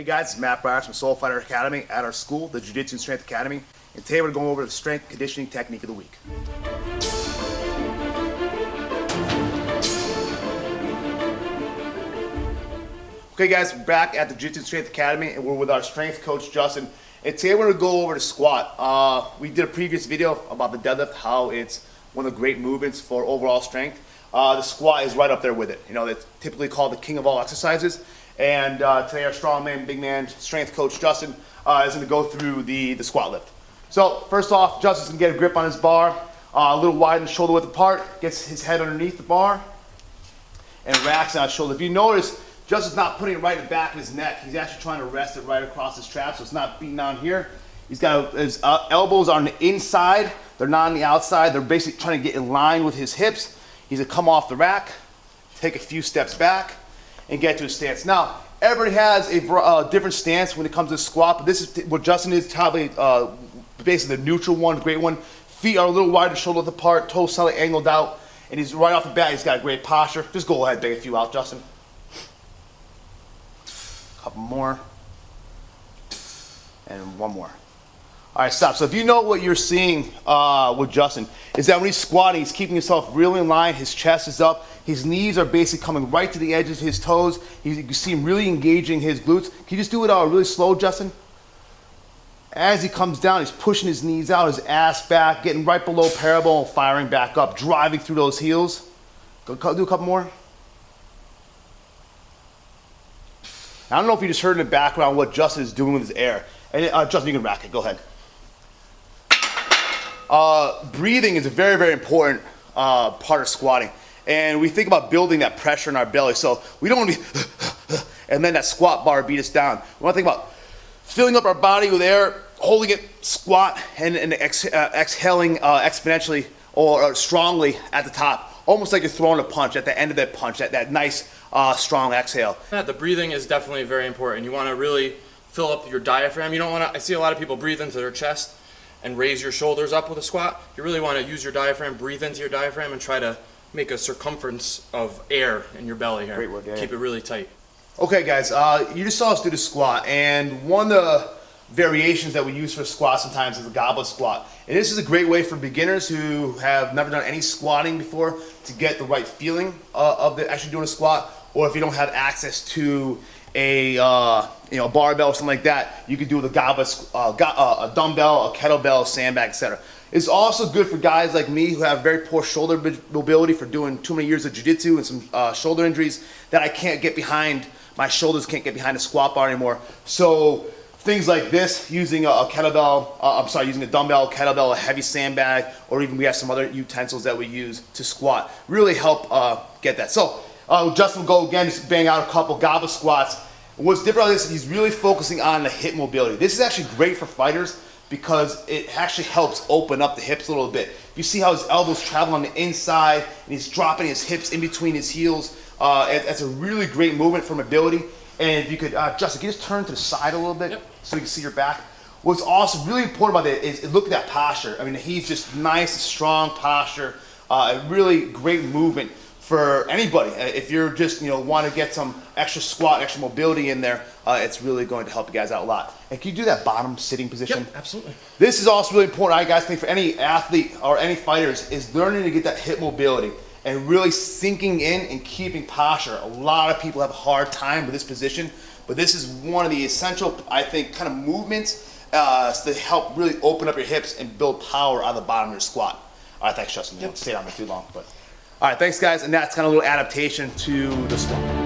Hey guys, it's Matt Byers from Soul Fighter Academy at our school, the Jiu-Jitsu and Strength Academy, and today we're going over the strength conditioning technique of the week. Okay guys, we're back at the Jiu-Jitsu and Strength Academy and we're with our strength coach Justin. And today we're going to go over the squat. We did a previous video about the deadlift, how it's one of the great movements for overall strength. The squat is right up there with it. You know, it's typically called the king of all exercises. And today our strongman, big man, strength coach Justin is going to go through the squat lift. So first off, Justin's going to get a grip on his bar, a little wide and shoulder width apart, gets his head underneath the bar, and racks on his shoulder. If you notice, Justin's not putting it right in the back of his neck. He's actually trying to rest it right across his trap, so it's not beating down here. He's got his elbows on the inside. They're not on the outside. They're basically trying to get in line with his hips. He's going to come off the rack, take a few steps back, and get to his stance. Now, everybody has a different stance when it comes to squat, but this is what Justin is, probably basically the neutral one, great one. Feet are a little wider, shoulder width apart, toes slightly angled out, and he's right off the bat, he's got a great posture. Just go ahead, bang a few out, Justin. Couple more, and one more. All right, stop. So if you know what you're seeing with Justin, is that when he's squatting, he's keeping himself really in line, his chest is up, his knees are basically coming right to the edges of his toes. You can see him really engaging his glutes. Can you just do it really slow, Justin? As he comes down, he's pushing his knees out, his ass back, getting right below parabole, firing back up, driving through those heels. Do a couple more. I don't know if you just heard in the background what Justin is doing with his air. And Justin, you can rack it. Go ahead. Breathing is a very, very important part of squatting. And we think about building that pressure in our belly. So we don't want to be, and then that squat bar beat us down. We want to think about filling up our body with air, holding it squat, and exhaling exponentially or strongly at the top. Almost like you're throwing a punch at the end of that punch, that nice, strong exhale. Yeah, the breathing is definitely very important. You want to really fill up your diaphragm. You don't want to, I see a lot of people breathe into their chest and raise your shoulders up with a squat. You really want to use your diaphragm, breathe into your diaphragm, and try to make a circumference of air in your belly here. Great work, yeah. Keep it really tight. Okay guys, you just saw us do the squat, and one of the variations that we use for squat sometimes is the goblet squat. And this is a great way for beginners who have never done any squatting before to get the right feeling of actually doing a squat, or if you don't have access to a barbell or something like that, you can do with a goblet, a dumbbell, a kettlebell, sandbag, etc. It's also good for guys like me who have very poor shoulder mobility for doing too many years of jiu-jitsu and some shoulder injuries that I can't get behind, my shoulders can't get behind a squat bar anymore. So things like this, using a kettlebell, using a dumbbell, kettlebell, a heavy sandbag, or even we have some other utensils that we use to squat, really help get that. So Justin will go again, just bang out a couple goblet squats. What's different about this is he's really focusing on the hip mobility. This is actually great for fighters because it actually helps open up the hips a little bit. You see how his elbows travel on the inside and he's dropping his hips in between his heels. It's a really great movement for mobility. And if you could, Justin, can you just turn to the side a little bit? Yep. So you can see your back? What's also really important about it is look at that posture. I mean, he's just nice, strong posture, a really great movement for anybody. If you're just, want to get some extra squat, extra mobility in there, it's really going to help you guys out a lot. And can you do that bottom sitting position? Yep, absolutely. This is also really important, I guys think, for any athlete or any fighters, is learning to get that hip mobility and really sinking in and keeping posture. A lot of people have a hard time with this position, but this is one of the essential, I think, kind of movements to help really open up your hips and build power on the bottom of your squat. All right, thanks, Justin. You don't stay on there too long, but all right, thanks, guys, and that's kind of a little adaptation to the squat.